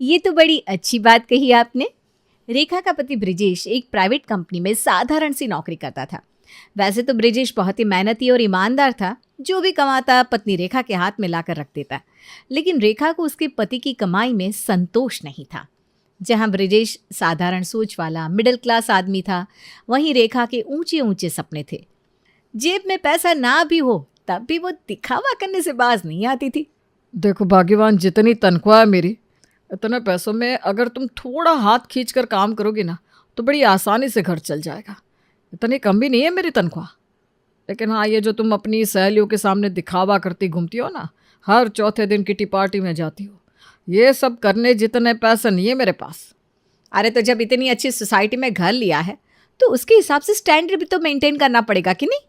ये तो बड़ी अच्छी बात कही आपने। रेखा का पति ब्रिजेश एक प्राइवेट कंपनी में साधारण सी नौकरी करता था। वैसे तो ब्रिजेश बहुत ही मेहनती और ईमानदार था। जो भी कमाता पत्नी रेखा के हाथ में लाकर रख देता। लेकिन रेखा को उसके पति की कमाई में संतोष नहीं था। जहां ब्रिजेश साधारण सोच वाला मिडिल क्लास आदमी था, वहीं रेखा के ऊंचे ऊंचे सपने थे। जेब में पैसा ना भी हो तब भी वो दिखावा करने से बाज नहीं आती थी। देखो भाग्यवान, जितनी तनख्वाह है मेरी, इतने पैसों में अगर तुम थोड़ा हाथ खींच कर काम करोगी ना तो बड़ी आसानी से घर चल जाएगा। इतनी कम भी नहीं है मेरी तनख्वाह। लेकिन हाँ, ये जो तुम अपनी सहेलियों के सामने दिखावा करती घूमती हो ना, हर चौथे दिन किटी पार्टी में जाती हो, ये सब करने जितने पैसे नहीं है मेरे पास। अरे तो जब इतनी अच्छी सोसाइटी में घर लिया है तो उसके हिसाब से स्टैंडर्ड भी तो मेंटेन करना पड़ेगा कि नहीं।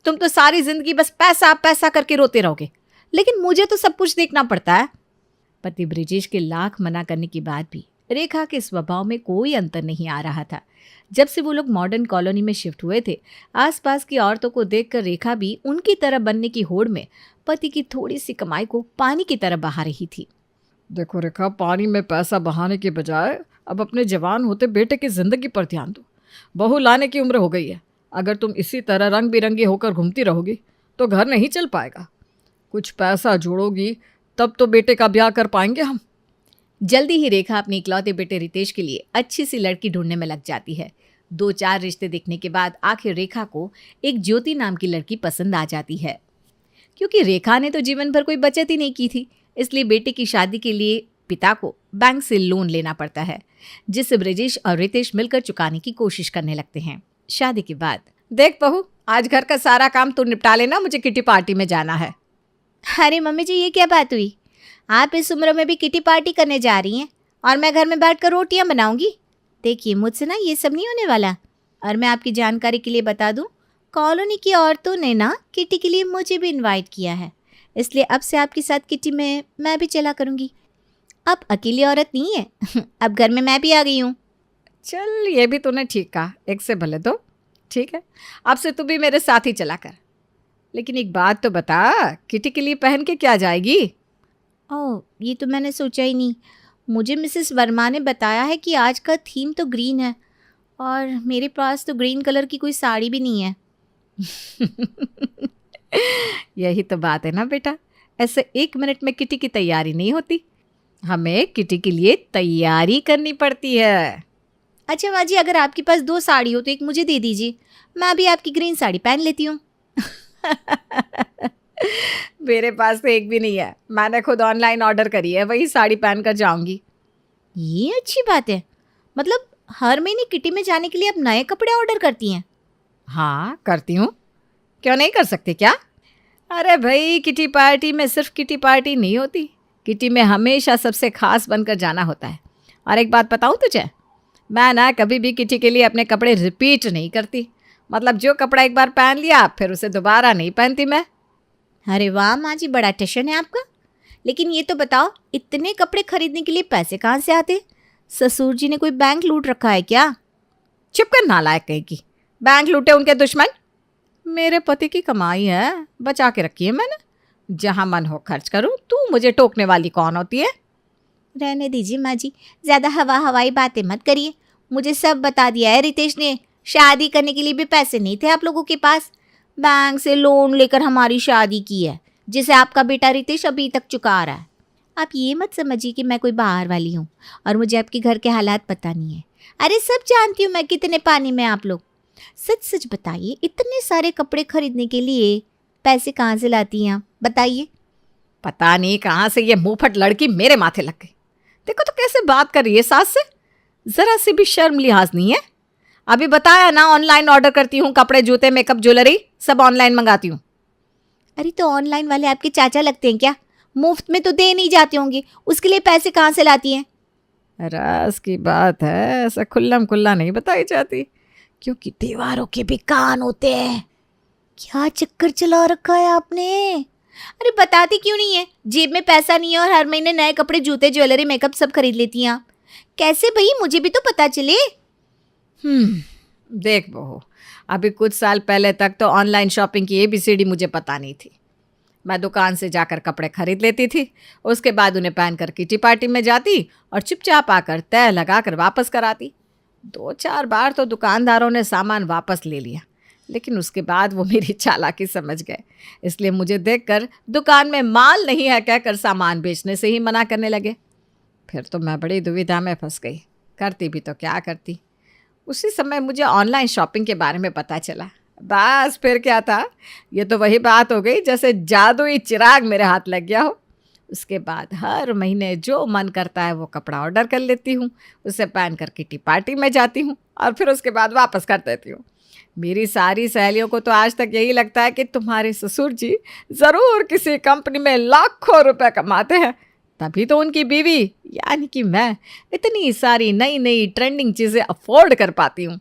तुम तो सारी जिंदगी बस पैसा पैसा करके रोते रहोगे, लेकिन मुझे तो सब कुछ देखना पड़ता है। पति ब्रिजेश के लाख मना करने के बाद भी रेखा के स्वभाव में कोई अंतर नहीं आ रहा था। जब से वो लोग मॉडर्न कॉलोनी में शिफ्ट हुए थे, आसपास की औरतों को देखकर रेखा भी उनकी तरह बनने की होड़ में पति की थोड़ी सी कमाई को पानी की तरह बहा रही थी। देखो रेखा, पानी में पैसा बहाने के बजाय अब अपने जवान होते बेटे की जिंदगी पर ध्यान दो। बहू लाने की उम्र हो गई है। अगर तुम इसी तरह रंग बिरंगी होकर घूमती रहोगी तो घर नहीं चल पाएगा। कुछ पैसा जोड़ोगी तब तो बेटे का ब्याह कर पाएंगे हम। जल्दी ही रेखा अपने इकलौते बेटे रितेश के लिए अच्छी सी लड़की ढूंढने में लग जाती है। 2-4 रिश्ते देखने के बाद आखिर रेखा को एक ज्योति नाम की लड़की पसंद आ जाती है। क्योंकि रेखा ने तो जीवन भर कोई बचत ही नहीं की थी, इसलिए बेटे की शादी के लिए पिता को बैंक से लोन लेना पड़ता है, जिसे ब्रजेश और रितेश मिलकर चुकाने की कोशिश करने लगते हैं। शादी के बाद, देख बहू, आज घर का सारा काम तू निपटा लेना, मुझे किटी पार्टी में जाना है। अरे मम्मी जी, ये क्या बात हुई? आप इस उम्र में भी किटी पार्टी करने जा रही हैं और मैं घर में बैठकर रोटियां बनाऊंगी? देखिए, मुझसे ना ये सब नहीं होने वाला। और मैं आपकी जानकारी के लिए बता दूं, कॉलोनी की औरतों ने ना किटी के लिए मुझे भी इनवाइट किया है, इसलिए अब से आपके साथ किटी में मैं भी चला करूंगी। अब अकेली औरत नहीं है अब घर में मैं भी आ गई हूँ। चल, ये भी तूने ठीक कहा, एक से भले दो। ठीक है, अब से तू भी मेरे साथ ही चला कर। लेकिन एक बात तो बता, किटी के लिए पहन के क्या जाएगी? ओह, ये तो मैंने सोचा ही नहीं। मुझे मिसेस वर्मा ने बताया है कि आज का थीम तो ग्रीन है और मेरे पास तो ग्रीन कलर की कोई साड़ी भी नहीं है। यही तो बात है ना बेटा, ऐसे 1 मिनट में किटी की तैयारी नहीं होती। हमें किटी के लिए तैयारी करनी पड़ती है। अच्छा माँ जी, अगर आपके पास 2 साड़ी हो तो एक मुझे दे दीजिए, मैं भी आपकी ग्रीन साड़ी पहन लेती हूँ। मेरे पास तो एक भी नहीं है। मैंने खुद ऑनलाइन ऑर्डर करी है, वही साड़ी पहन कर जाऊंगी। ये अच्छी बात है। मतलब हर महीने किटी में जाने के लिए आप नए कपड़े ऑर्डर करती हैं? हाँ, करती हूँ। क्यों नहीं कर सकती क्या? अरे भाई, किटी पार्टी में सिर्फ किटी पार्टी नहीं होती। किटी में हमेशा सबसे खास बनकर जाना होता है। और एक बात बताऊँ तुझे, मैं ना कभी भी किटी के लिए अपने कपड़े रिपीट नहीं करती। मतलब जो कपड़ा एक बार पहन लिया फिर उसे दोबारा नहीं पहनती मैं। अरे वाह माँ जी, बड़ा टशन है आपका। लेकिन ये तो बताओ, इतने कपड़े खरीदने के लिए पैसे कहाँ से आते? ससुर जी ने कोई बैंक लूट रखा है क्या? चुप कर नालायक कहीं की। बैंक लूटे उनके दुश्मन। मेरे पति की कमाई है, बचा के रखी है मैंने। जहाँ मन हो खर्च करूँ, तू मुझे टोकने वाली कौन होती है? रहने दीजिए माँ जी, ज़्यादा हवाई बातें मत करिए। मुझे सब बता दिया है रितेश ने। शादी करने के लिए भी पैसे नहीं थे आप लोगों के पास। बैंक से लोन लेकर हमारी शादी की है, जिसे आपका बेटा रितेश अभी तक चुका रहा है। आप ये मत समझिए कि मैं कोई बाहर वाली हूँ और मुझे आपके घर के हालात पता नहीं है। अरे सब जानती हूँ मैं कितने पानी में आप लोग। सच सच बताइए, इतने सारे कपड़े खरीदने के लिए पैसे कहाँ से लाती हैं आप? बताइए। पता नहीं कहाँ से ये मुंहफट लड़की मेरे माथे लग गई। देखो तो कैसे बात कर रही है सास से। जरा सी भी शर्म लिहाज नहीं है। अभी बताया ना, ऑनलाइन ऑर्डर करती हूँ, कपड़े जूते मेकअप ज्वेलरी सब ऑनलाइन मंगाती हूँ। अरे तो ऑनलाइन वाले आपके चाचा लगते हैं क्या? मुफ्त में तो दे नहीं जाते होंगे, उसके लिए पैसे कहाँ से लाती हैं? राज की बात है, ऐसा खुल्लम खुल्ला नहीं बताई जाती, क्योंकि दीवारों के भी कान होते हैं। क्या चक्कर चला रखा है आपने? अरे बताती क्यों नहीं है? जेब में पैसा नहीं है और हर महीने नए कपड़े जूते ज्वेलरी मेकअप सब खरीद लेती हैं आप। कैसे भाई, मुझे भी तो पता चले। देख बहू, अभी कुछ साल पहले तक तो ऑनलाइन शॉपिंग की ABCD मुझे पता नहीं थी। मैं दुकान से जाकर कपड़े खरीद लेती थी, उसके बाद उन्हें पहनकर किटी पार्टी में जाती और चुपचाप आकर तय लगाकर वापस कराती। 2-4 बार तो दुकानदारों ने सामान वापस ले लिया, लेकिन उसके बाद वो मेरी चालाकी समझ गए, इसलिए मुझे देखकर दुकान में माल नहीं है कहकर सामान बेचने से ही मना करने लगे। फिर तो मैं बड़ी दुविधा में फंस गई, करती भी तो क्या करती। उसी समय मुझे ऑनलाइन शॉपिंग के बारे में पता चला। बस फिर क्या था, ये तो वही बात हो गई जैसे जादुई चिराग मेरे हाथ लग गया हो। उसके बाद हर महीने जो मन करता है वो कपड़ा ऑर्डर कर लेती हूँ, उसे पहन कर किटी पार्टी में जाती हूँ और फिर उसके बाद वापस कर देती हूँ। मेरी सारी सहेलियों को तो आज तक यही लगता है कि तुम्हारे ससुर जी ज़रूर किसी कंपनी में लाखों रुपए कमाते हैं, तभी तो उनकी बीवी यानी कि मैं इतनी सारी नई नई ट्रेंडिंग चीज़ें अफोर्ड कर पाती हूँ।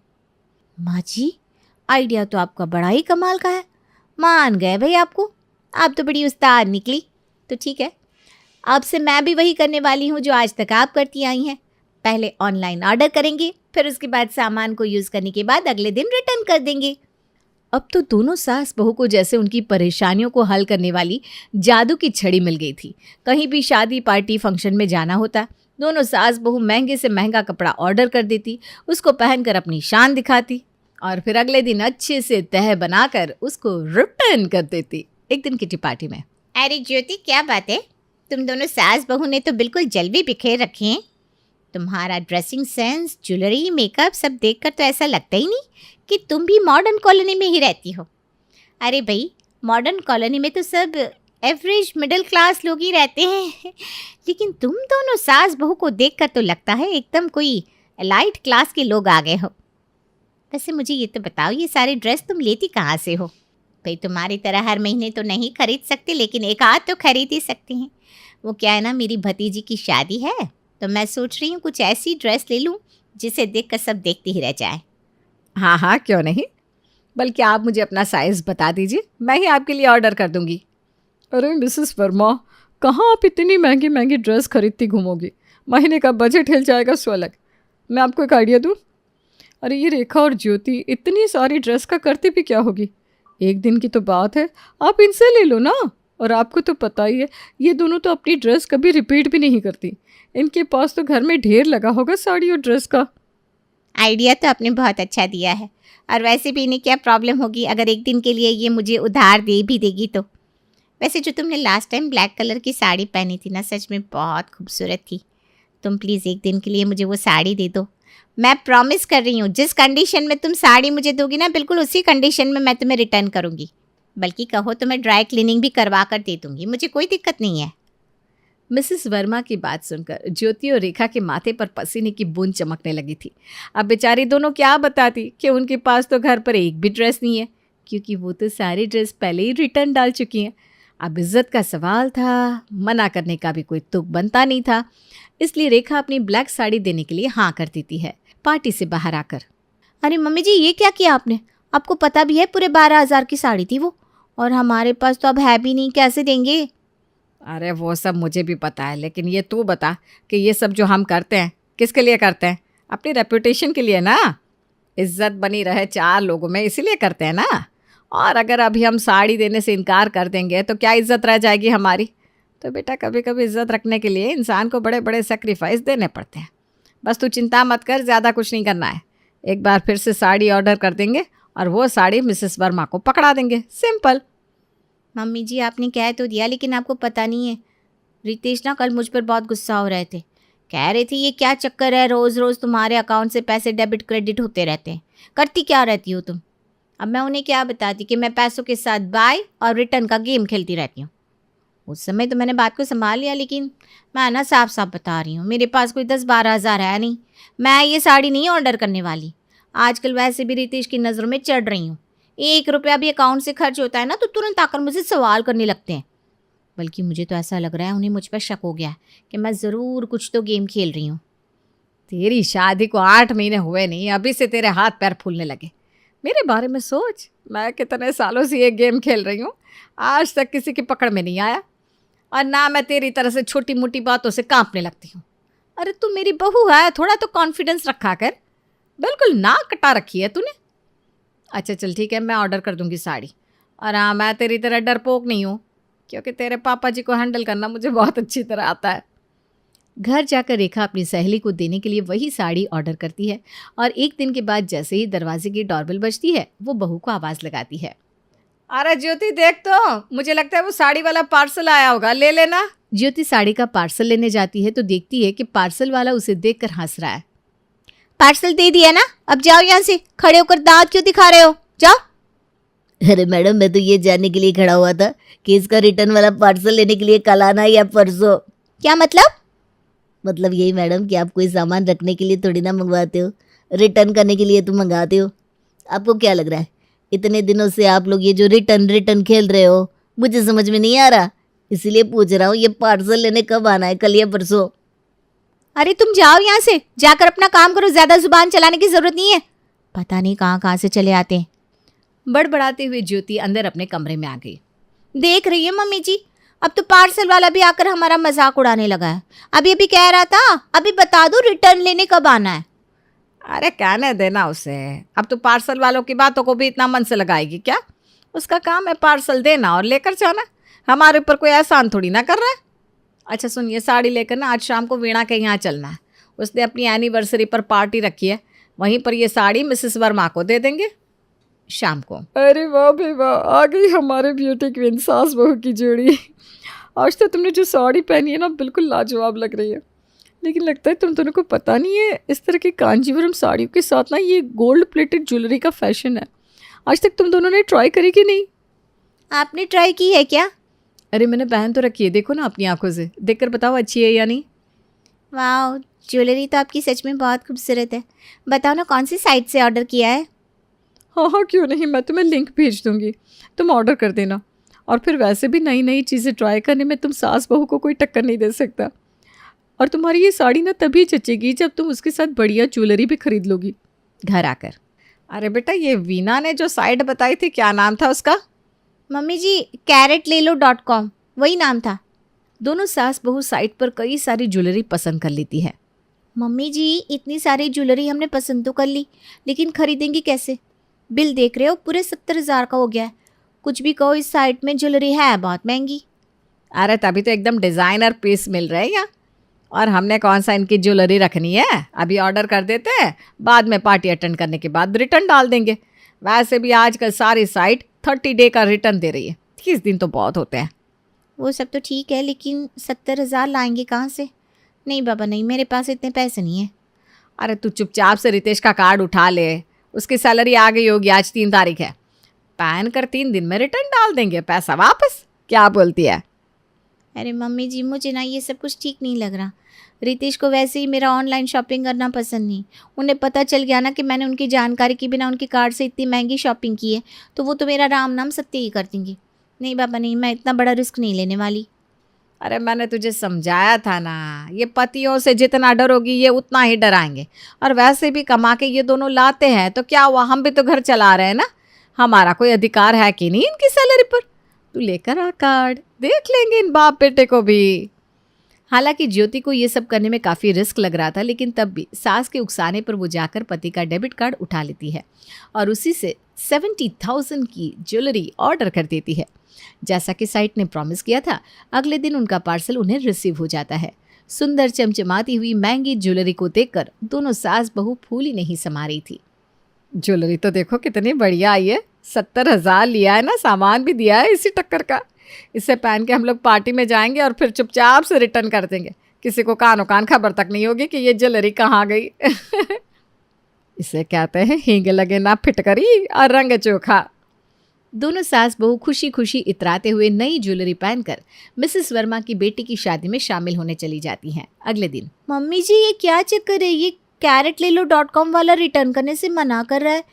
माँ जी, आइडिया तो आपका बड़ा ही कमाल का है। मान गए भाई आपको, आप तो बड़ी उस्ताद निकली। तो ठीक है, अब से मैं भी वही करने वाली हूँ जो आज तक आप करती आई हैं। पहले ऑनलाइन ऑर्डर करेंगे, फिर उसके बाद सामान को यूज़ करने के बाद अगले दिन रिटर्न कर देंगे। अब तो दोनों सास बहू को जैसे उनकी परेशानियों को हल करने वाली जादू की छड़ी मिल गई थी। कहीं भी शादी पार्टी फंक्शन में जाना होता, दोनों सास बहू महंगे से महंगा कपड़ा ऑर्डर कर देती, उसको पहनकर अपनी शान दिखाती और फिर अगले दिन अच्छे से तह बनाकर उसको रिटर्न कर देती। एक दिन किटी पार्टी में, अरे ज्योति, क्या बात है, तुम दोनों सास बहू ने तो बिल्कुल जलवे बिखेर रखे हैं। तुम्हारा ड्रेसिंग सेंस, ज्वेलरी, मेकअप सब देखकर तो ऐसा लगता ही नहीं कि तुम भी मॉडर्न कॉलोनी में ही रहती हो। अरे भाई, मॉडर्न कॉलोनी में तो सब एवरेज मिडिल क्लास लोग ही रहते हैं लेकिन तुम दोनों सास बहू को देखकर तो लगता है एकदम कोई एलाइट क्लास के लोग आ गए हो। वैसे मुझे ये तो बताओ, ये सारे ड्रेस तुम लेती कहाँ से हो? भाई तुम्हारी तरह हर महीने तो नहीं खरीद सकते, लेकिन एक आध तो खरीद ही सकते हैं। वो क्या है ना, मेरी भतीजी की शादी है तो मैं सोच रही हूँ कुछ ऐसी ड्रेस ले लूँ जिसे देखकर सब देखते ही रह जाए। हाँ हाँ क्यों नहीं, बल्कि आप मुझे अपना साइज़ बता दीजिए, मैं ही आपके लिए ऑर्डर कर दूंगी। अरे मिसेस वर्मा, कहाँ आप इतनी महंगी महंगी ड्रेस खरीदती घूमोगी, महीने का बजट हिल जाएगा स्वलग। मैं आपको एक आइडिया दूँ? अरे ये रेखा और ज्योति इतनी सारी ड्रेस का करती भी क्या होगी, एक दिन की तो बात है, आप इनसे ले लो ना। और आपको तो पता ही है, ये दोनों तो अपनी ड्रेस कभी रिपीट भी नहीं करती, इनके पास तो घर में ढेर लगा होगा साड़ी और ड्रेस का। आइडिया तो आपने बहुत अच्छा दिया है, और वैसे भी इन्हें क्या प्रॉब्लम होगी अगर एक दिन के लिए ये मुझे उधार दे भी देगी तो। वैसे जो तुमने लास्ट टाइम ब्लैक कलर की साड़ी पहनी थी ना, सच में बहुत खूबसूरत थी। तुम प्लीज़ एक दिन के लिए मुझे वो साड़ी दे दो। मैं प्रॉमिस कर रही हूँ, जिस कंडीशन में तुम साड़ी मुझे दोगी ना, बिल्कुल उसी कंडीशन में मैं तुम्हें रिटर्न करूँगी। बल्कि कहो तो मैं ड्राई क्लीनिंग भी करवा कर दे दूँगी, मुझे कोई दिक्कत नहीं है। मिसेस वर्मा की बात सुनकर ज्योति और रेखा के माथे पर पसीने की बूंद चमकने लगी थी। अब बेचारी दोनों क्या बताती कि उनके पास तो घर पर एक भी ड्रेस नहीं है, क्योंकि वो तो सारी ड्रेस पहले ही रिटर्न डाल चुकी हैं। अब इज्जत का सवाल था, मना करने का भी कोई तुक बनता नहीं था, इसलिए रेखा अपनी ब्लैक साड़ी देने के लिए हाँ कर देती है पार्टी से बाहर आकर। अरे मम्मी जी, ये क्या किया आपने? आपको पता भी है पूरे 12,000 की साड़ी थी वो, और हमारे पास तो अब है भी नहीं, कैसे देंगे? अरे वो सब मुझे भी पता है, लेकिन ये तू बता कि ये सब जो हम करते हैं किसके लिए करते हैं? अपनी रेपुटेशन के लिए ना, इज्जत बनी रहे 4 लोगों में, इसीलिए करते हैं ना। और अगर अभी हम साड़ी देने से इनकार कर देंगे तो क्या इज्जत रह जाएगी हमारी? तो बेटा कभी कभी इज्जत रखने के लिए इंसान को बड़े बड़े सेक्रीफाइस देने पड़ते हैं। बस तू चिंता मत कर, ज़्यादा कुछ नहीं करना है। एक बार फिर से साड़ी ऑर्डर कर देंगे और वो साड़ी मिसेस वर्मा को पकड़ा देंगे, सिंपल। मम्मी जी, आपने कह तो दिया, लेकिन आपको पता नहीं है, रितेश ना कल मुझ पर बहुत गुस्सा हो रहे थे। कह रहे थे ये क्या चक्कर है, रोज़ रोज़ तुम्हारे अकाउंट से पैसे डेबिट क्रेडिट होते रहते हैं, करती क्या रहती हो तुम? अब मैं उन्हें क्या बताती कि मैं पैसों के साथ बाय और रिटर्न का गेम खेलती रहती हूँ। उस समय तो मैंने बात को संभाल लिया, लेकिन मैं ना साफ साफ बता रही हूँ, मेरे पास कोई 10-12 हज़ार है नहीं। मैं ये साड़ी नहीं ऑर्डर करने वाली। आजकल वैसे भी रितेश की नज़रों में चढ़ रही हूँ। 1 रुपया भी अकाउंट से खर्च होता है ना तो तुरंत आकर मुझे सवाल करने लगते हैं। बल्कि मुझे तो ऐसा लग रहा है उन्हें मुझ पर शक हो गया है कि मैं ज़रूर कुछ तो गेम खेल रही हूँ। तेरी शादी को 8 महीने हुए नहीं, अभी से तेरे हाथ पैर फूलने लगे। मेरे बारे में सोच, मैं कितने सालों से ये गेम खेल रही हूँ, आज तक किसी की पकड़ में नहीं आया, और ना मैं तेरी तरह से छोटी मोटी बातों से कांपने लगती हूँ। अरे तू मेरी बहू है, थोड़ा तो कॉन्फिडेंस रखा कर, बिल्कुल नाक कटा रखी है तूने। अच्छा चल ठीक है, मैं ऑर्डर कर दूंगी साड़ी। और हाँ, मैं तेरी तरह डरपोक नहीं हूँ, क्योंकि तेरे पापा जी को हैंडल करना मुझे बहुत अच्छी तरह आता है। घर जाकर रेखा अपनी सहेली को देने के लिए वही साड़ी ऑर्डर करती है और एक दिन के बाद जैसे ही दरवाजे की डोरबेल बजती है वो बहू को आवाज़ लगाती है। अरे ज्योति देख तो, मुझे लगता है वो साड़ी वाला पार्सल आया होगा, ले लेना। ज्योति साड़ी का पार्सल लेने जाती है तो देखती है कि पार्सल वाला उसे देखकर हंस रहा है। पार्सल दे दिया ना, अब जाओ यहाँ से, खड़े होकर दांत क्यों दिखा रहे हो, जाओ। अरे मैडम, मैं तो ये जानने के लिए खड़ा हुआ था कि इसका रिटर्न वाला पार्सल लेने के लिए कल आना है या परसों। क्या मतलब? मतलब यही मैडम कि आप कोई सामान रखने के लिए थोड़ी ना मंगवाते हो, रिटर्न करने के लिए तो मंगाते हो। आपको क्या लग रहा है इतने दिनों से आप लोग ये जो रिटर्न रिटर्न खेल रहे हो, मुझे समझ में नहीं आ रहा, इसीलिए पूछ रहा हूँ ये पार्सल लेने कब आना है, कल या परसों? अरे तुम जाओ यहाँ से, जाकर अपना काम करो, ज्यादा जुबान चलाने की जरूरत नहीं है। पता नहीं कहाँ कहाँ से चले आते हैं। बड़बड़ाते हुए ज्योति अंदर अपने कमरे में आ गई। देख रही है मम्मी जी, अब तो पार्सल वाला भी आकर हमारा मजाक उड़ाने लगा है। अभी अभी कह रहा था अभी बता दो रिटर्न लेने कब आना है। अरे कहने देना उसे, अब तो पार्सल वालों की बातों को भी इतना मन से लगाएगी क्या? उसका काम है पार्सल देना और लेकर जाना, हमारे ऊपर कोई एहसान थोड़ी ना कर रहा है। अच्छा सुन, ये साड़ी लेकर ना आज शाम को वीणा के यहाँ चलना है, उसने अपनी एनिवर्सरी पर पार्टी रखी है, वहीं पर ये साड़ी मिसेस वर्मा को दे देंगे शाम को। अरे वाह भाई वाह, आ गई हमारे ब्यूटी क्वीन सास बहू की जोड़ी। आज तो तुमने जो साड़ी पहनी है ना बिल्कुल लाजवाब लग रही है, लेकिन लगता है तुम दोनों को पता नहीं है इस तरह की कांजीवरम साड़ियों के साथ ना ये गोल्ड प्लेटेड ज्वेलरी का फैशन है। आज तक तुम दोनों ने ट्राई करी कि नहीं? आपने ट्राई की है क्या? अरे मैंने पहन तो रखी है, देखो ना अपनी आंखों से, देखकर बताओ अच्छी है या नहीं। वाह, ज्वेलरी तो आपकी सच में बहुत खूबसूरत है। बताओ ना कौन सी साइट से ऑर्डर किया है? हाँ हाँ क्यों नहीं, मैं तुम्हें लिंक भेज दूंगी, तुम ऑर्डर कर देना। और फिर वैसे भी नई नई चीज़ें ट्राई करने में तुम सास बहू को कोई टक्कर नहीं दे सकता। और तुम्हारी ये साड़ी ना तभी जचेगी जब तुम उसके साथ बढ़िया ज्वेलरी भी खरीद लोगी घर आकर। अरे बेटा, ये वीना ने जो साइट बताई थी क्या नाम था उसका? मम्मी जी, CaratLelo.com, वही नाम था। दोनों सास बहू साइट पर कई सारी ज्वेलरी पसंद कर लेती है। मम्मी जी, इतनी सारी ज्वेलरी हमने पसंद तो कर ली, लेकिन खरीदेंगी कैसे? बिल देख रहे हो, पूरे 70,000 का हो गया है। कुछ भी कहो, इस साइट में ज्वेलरी है बहुत महंगी। अरे तभी तो एकदम डिज़ाइनर पीस मिल रहे हैं यहाँ, और हमने कौन सा इनकी ज्वेलरी रखनी है, अभी ऑर्डर कर देते हैं, बाद में पार्टी अटेंड करने के बाद रिटर्न डाल देंगे। वैसे भी आजकल सारी साइट 30 डे का रिटर्न दे रही है, 30 दिन तो बहुत होते हैं। वो सब तो ठीक है, लेकिन 70,000 लाएंगे कहाँ से? नहीं बाबा नहीं, मेरे पास इतने पैसे नहीं है। अरे तू चुपचाप से रितेश का कार्ड उठा ले, उसकी सैलरी आ गई होगी, आज 3 तारीख है, पैन कर 3 दिन में रिटर्न डाल देंगे, पैसा वापस। क्या बोलती है? अरे मम्मी जी, मुझे ना ये सब कुछ ठीक नहीं लग रहा। रितेश को वैसे ही मेरा ऑनलाइन शॉपिंग करना पसंद नहीं। उन्हें पता चल गया ना कि मैंने उनकी जानकारी के बिना उनके कार्ड से इतनी महंगी शॉपिंग की है, तो वो तो मेरा राम नाम सत्य ही कर देंगी। नहीं बाबा नहीं, मैं इतना बड़ा रिस्क नहीं लेने वाली। अरे मैंने तुझे समझाया था ना, ये पतियों से जितना डरोगी ये उतना ही डराएंगे। और वैसे भी कमा के ये दोनों लाते हैं तो क्या हुआ, हम भी तो घर चला रहे हैं ना, हमारा कोई अधिकार है कि नहीं इनकी सैलरी पर? तू लेकर आ कार्ड, देख लेंगे इन बाप बेटे को भी। हालांकि ज्योति को ये सब करने में काफ़ी रिस्क लग रहा था, लेकिन तब भी सास के उकसाने पर वो जाकर पति का डेबिट कार्ड उठा लेती है और उसी से 70,000 की ज्वेलरी ऑर्डर कर देती है। जैसा कि साइट ने प्रॉमिस किया था, अगले दिन उनका पार्सल उन्हें रिसीव हो जाता है। सुंदर चमचमाती हुई महंगी ज्वेलरी को देखकर दोनों सास बहू फूल ही नहीं समा रही थी। ज्वेलरी तो देखो कितनी बढ़िया आई है, 70,000 लिया है ना, सामान भी दिया है इसी टक्कर का। इसे पहन के हम लोग पार्टी में जाएंगे और फिर चुपचाप से रिटर्न कर देंगे, किसी को कानो कान खबर तक नहीं होगी कि ये ज्वेलरी कहाँ गई। इसे कहते हैं हींग लगे ना फिटकरी और रंग चोखा। दोनों सास बहू खुशी खुशी इतराते हुए नई ज्वेलरी पहनकर मिसेस वर्मा की बेटी की शादी में शामिल होने चली जाती हैं। अगले दिन, मम्मी जी ये क्या चक्कर है, ये CaratLelo.com वाला रिटर्न करने से मना कर रहा है।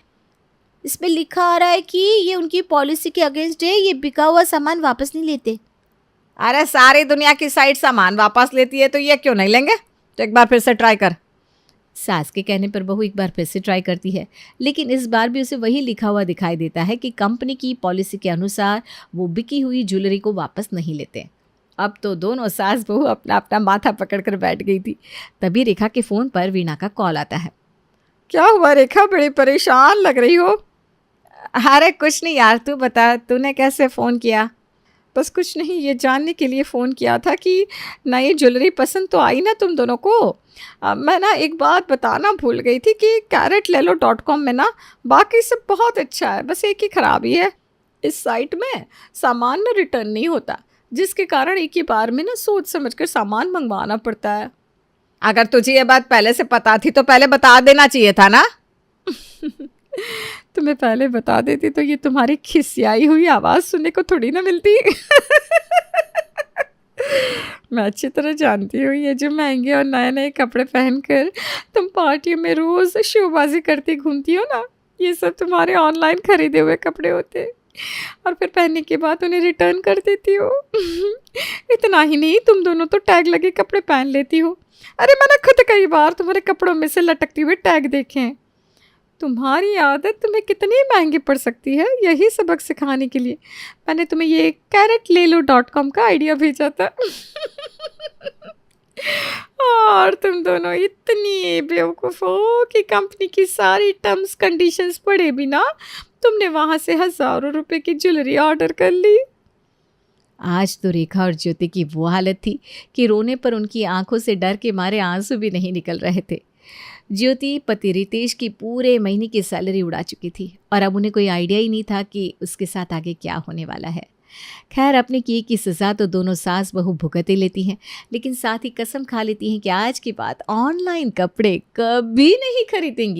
इसमें लिखा आ रहा है कि ये उनकी पॉलिसी के अगेंस्ट है, ये बिका हुआ सामान वापस नहीं लेते। अरे सारी दुनिया की साइट सामान वापस लेती है तो ये क्यों नहीं लेंगे? तो एक बार फिर से ट्राई कर। सास के कहने पर बहू एक बार फिर से ट्राई करती है, लेकिन इस बार भी उसे वही लिखा हुआ दिखाई देता है कि कंपनी की पॉलिसी के अनुसार वो बिकी हुई ज्वेलरी को वापस नहीं लेते। अब तो दोनों सास बहू अपना अपना माथा पकड़कर बैठ गई थी। तभी रेखा के फ़ोन पर वीणा का कॉल आता है। क्या हुआ रेखा, बड़ी परेशान लग रही हो? अरे कुछ नहीं यार, तू बता, तूने कैसे फ़ोन किया? बस कुछ नहीं, ये जानने के लिए फ़ोन किया था कि नई ज्वेलरी पसंद तो आई ना तुम दोनों को। मैं ना एक बात बताना भूल गई थी कि CaratLelo.com में ना बाकी सब बहुत अच्छा है, बस एक ही खराबी है, इस साइट में सामान ना रिटर्न नहीं होता, जिसके कारण एक ही बार में ना सोच समझ कर सामान मंगवाना पड़ता है। अगर तुझे ये बात पहले से पता थी तो पहले बता देना चाहिए था ना। तुम्हें पहले बता देती तो ये तुम्हारी खिसियाई हुई आवाज़ सुनने को थोड़ी ना मिलती। मैं अच्छी तरह जानती हूँ ये जो महंगे और नए नए कपड़े पहनकर तुम पार्टियों में रोज़ शोबाजी करती घूमती हो ना, ये सब तुम्हारे ऑनलाइन खरीदे हुए कपड़े होते हैं और फिर पहनने के बाद उन्हें रिटर्न कर देती हो। इतना ही नहीं, तुम दोनों तो टैग लगे कपड़े पहन लेती हो। अरे मैंने खुद कई बार तुम्हारे कपड़ों में से लटकते हुए टैग देखे हैं। तुम्हारी आदत तुम्हें कितनी महंगी पड़ सकती है, यही सबक सिखाने के लिए मैंने तुम्हें ये CaratLelo.com का आइडिया भेजा था। और तुम दोनों इतनी बेवकूफ़ हो कि कंपनी की सारी टर्म्स कंडीशंस पढ़े बिना तुमने वहाँ से हज़ारों रुपए की ज्वेलरी ऑर्डर कर ली। आज तो रेखा और ज्योति की वो हालत थी कि रोने पर उनकी आंखों से डर के मारे आंसू भी नहीं निकल रहे थे। ज्योति पति रितेश की पूरे महीने की सैलरी उड़ा चुकी थी और अब उन्हें कोई आइडिया ही नहीं था कि उसके साथ आगे क्या होने वाला है। खैर, अपने किए की सज़ा तो दोनों सास बहू भुगत ही लेती हैं, लेकिन साथ ही कसम खा लेती हैं कि आज के बाद ऑनलाइन कपड़े कभी नहीं खरीदेंगी।